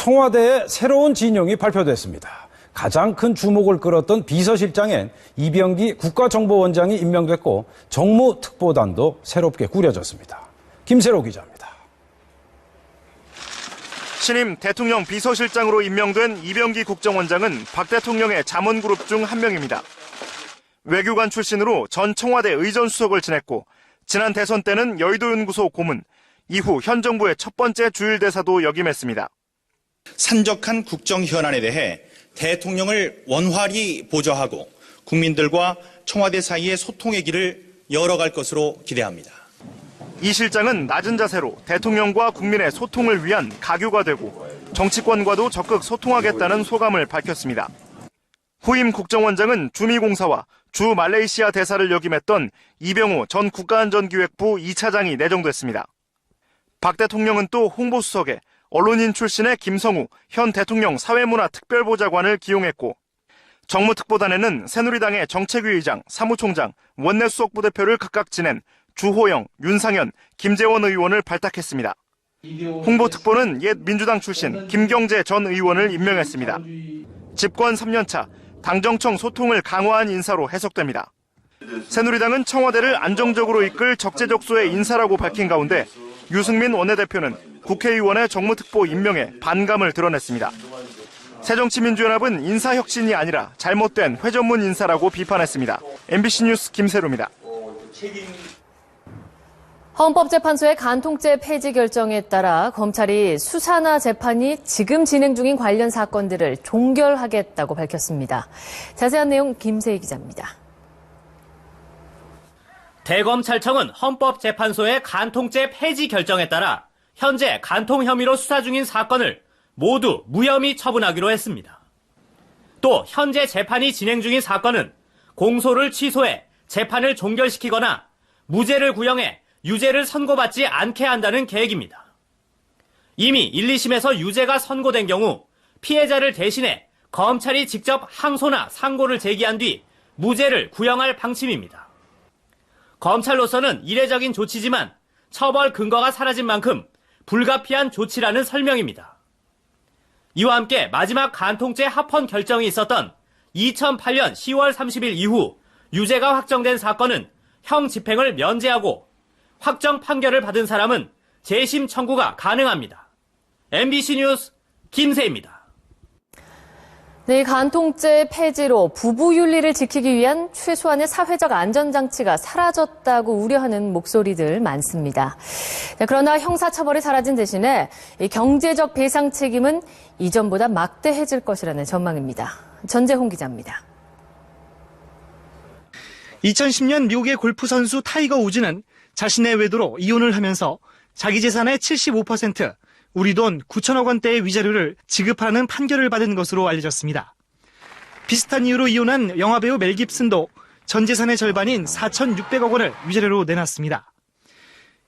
청와대의 새로운 진영이 발표됐습니다. 가장 큰 주목을 끌었던 비서실장엔 이병기 국가정보원장이 임명됐고 정무특보단도 새롭게 꾸려졌습니다. 김세로 기자입니다. 신임 대통령 비서실장으로 임명된 이병기 국정원장은 박 대통령의 자문그룹 중 한 명입니다. 외교관 출신으로 전 청와대 의전수석을 지냈고 지난 대선 때는 여의도연구소 고문, 이후 현 정부의 첫 번째 주일대사도 역임했습니다. 산적한 국정 현안에 대해 대통령을 원활히 보좌하고 국민들과 청와대 사이의 소통의 길을 열어갈 것으로 기대합니다. 이 실장은 낮은 자세로 대통령과 국민의 소통을 위한 가교가 되고 정치권과도 적극 소통하겠다는 소감을 밝혔습니다. 후임 국정원장은 주미공사와 주 말레이시아 대사를 역임했던 이병호 전 국가안전기획부 2차장이 내정됐습니다. 박 대통령은 또 홍보수석에 언론인 출신의 김성우 현 대통령 사회문화특별보좌관을 기용했고 정무특보단에는 새누리당의 정책위 의장, 사무총장, 원내수석 부대표를 각각 지낸 주호영, 윤상현, 김재원 의원을 발탁했습니다. 홍보특보는 옛 민주당 출신 김경재 전 의원을 임명했습니다. 집권 3년차 당정청 소통을 강화한 인사로 해석됩니다. 새누리당은 청와대를 안정적으로 이끌 적재적소의 인사라고 밝힌 가운데 유승민 원내대표는 국회의원의 정무특보 임명에 반감을 드러냈습니다. 새정치민주연합은 인사혁신이 아니라 잘못된 회전문 인사라고 비판했습니다. MBC 뉴스 김세로입니다. 헌법재판소의 간통죄 폐지 결정에 따라 검찰이 수사나 재판이 지금 진행 중인 관련 사건들을 종결하겠다고 밝혔습니다. 자세한 내용 김세희 기자입니다. 대검찰청은 헌법재판소의 간통죄 폐지 결정에 따라 현재 간통 혐의로 수사 중인 사건을 모두 무혐의 처분하기로 했습니다. 또 현재 재판이 진행 중인 사건은 공소를 취소해 재판을 종결시키거나 무죄를 구형해 유죄를 선고받지 않게 한다는 계획입니다. 이미 1, 2심에서 유죄가 선고된 경우 피해자를 대신해 검찰이 직접 항소나 상고를 제기한 뒤 무죄를 구형할 방침입니다. 검찰로서는 이례적인 조치지만 처벌 근거가 사라진 만큼 불가피한 조치라는 설명입니다. 이와 함께 마지막 간통죄 합헌 결정이 있었던 2008년 10월 30일 이후 유죄가 확정된 사건은 형 집행을 면제하고 확정 판결을 받은 사람은 재심 청구가 가능합니다. MBC 뉴스 김세희입니다. 네, 간통죄 폐지로 부부 윤리를 지키기 위한 최소한의 사회적 안전장치가 사라졌다고 우려하는 목소리들 많습니다. 그러나 형사처벌이 사라진 대신에 경제적 배상 책임은 이전보다 막대해질 것이라는 전망입니다. 전재홍 기자입니다. 2010년 미국의 골프 선수 타이거 우즈는 자신의 외도로 이혼을 하면서 자기 재산의 75%, 우리 돈 9천억 원대의 위자료를 지급하는 판결을 받은 것으로 알려졌습니다. 비슷한 이유로 이혼한 영화배우 멜 깁슨도 전 재산의 절반인 4,600억 원을 위자료로 내놨습니다.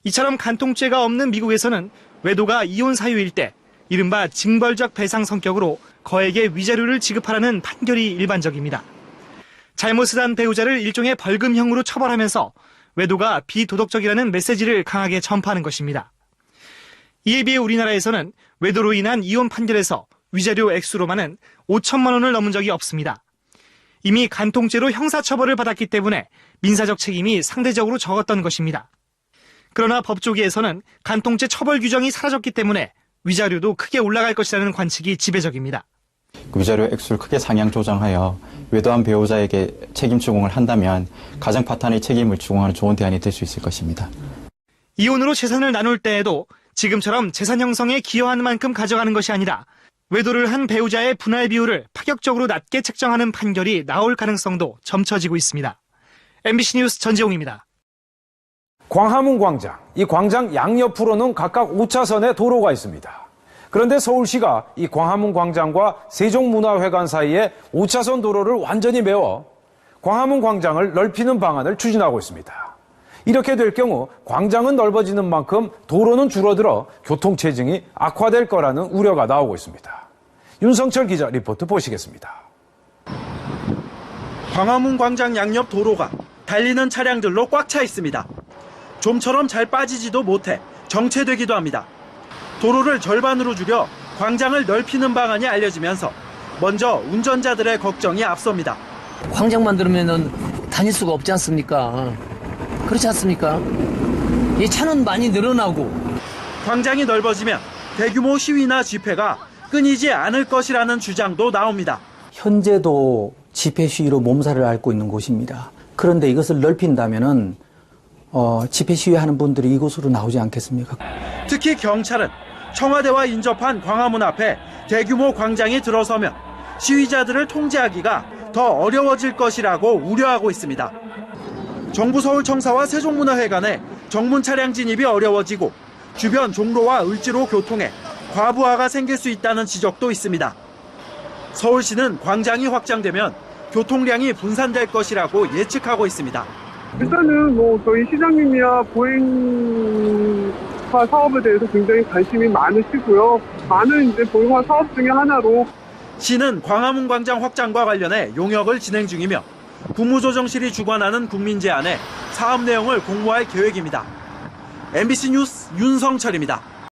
이처럼 간통죄가 없는 미국에서는 외도가 이혼 사유일 때 이른바 징벌적 배상 성격으로 거액의 위자료를 지급하라는 판결이 일반적입니다. 잘못을 한 배우자를 일종의 벌금형으로 처벌하면서 외도가 비도덕적이라는 메시지를 강하게 전파하는 것입니다. 이에 비해 우리나라에서는 외도로 인한 이혼 판결에서 위자료 액수로만은 5천만 원을 넘은 적이 없습니다. 이미 간통죄로 형사처벌을 받았기 때문에 민사적 책임이 상대적으로 적었던 것입니다. 그러나 법조계에서는 간통죄 처벌 규정이 사라졌기 때문에 위자료도 크게 올라갈 것이라는 관측이 지배적입니다. 위자료 액수를 크게 상향 조정하여 외도한 배우자에게 책임 추궁을 한다면 가정 파탄의 책임을 추궁하는 좋은 대안이 될 수 있을 것입니다. 이혼으로 재산을 나눌 때에도 지금처럼 재산 형성에 기여하는 만큼 가져가는 것이 아니라 외도를 한 배우자의 분할 비율을 파격적으로 낮게 책정하는 판결이 나올 가능성도 점쳐지고 있습니다. MBC 뉴스 전재홍입니다. 광화문 광장, 이 광장 양옆으로는 각각 5차선의 도로가 있습니다. 그런데 서울시가 이 광화문 광장과 세종문화회관 사이에 5차선 도로를 완전히 메워 광화문 광장을 넓히는 방안을 추진하고 있습니다. 이렇게 될 경우 광장은 넓어지는 만큼 도로는 줄어들어 교통체증이 악화될 거라는 우려가 나오고 있습니다. 윤성철 기자 리포트 보시겠습니다. 광화문 광장 양옆 도로가 달리는 차량들로 꽉 차 있습니다. 좀처럼 잘 빠지지도 못해 정체되기도 합니다. 도로를 절반으로 줄여 광장을 넓히는 방안이 알려지면서 먼저 운전자들의 걱정이 앞섭니다. 광장 만들면은 다닐 수가 없지 않습니까? 그렇지 않습니까? 이 차는 많이 늘어나고. 광장이 넓어지면 대규모 시위나 집회가 끊이지 않을 것이라는 주장도 나옵니다. 현재도 집회 시위로 몸살을 앓고 있는 곳입니다. 그런데 이것을 넓힌다면은 집회 시위하는 분들이 이곳으로 나오지 않겠습니까? 특히 경찰은 청와대와 인접한 광화문 앞에 대규모 광장이 들어서면 시위자들을 통제하기가 더 어려워질 것이라고 우려하고 있습니다. 정부 서울청사와 세종문화회관에 정문 차량 진입이 어려워지고 주변 종로와 을지로 교통에 과부하가 생길 수 있다는 지적도 있습니다. 서울시는 광장이 확장되면 교통량이 분산될 것이라고 예측하고 있습니다. 일단은 저희 시장님이야 보행화 사업에 대해서 굉장히 관심이 많으시고요. 많은 보행화 사업 중에 하나로 시는 광화문 광장 확장과 관련해 용역을 진행 중이며 국무조정실이 주관하는 국민제안에 사업 내용을 공모할 계획입니다. MBC 뉴스 윤성철입니다.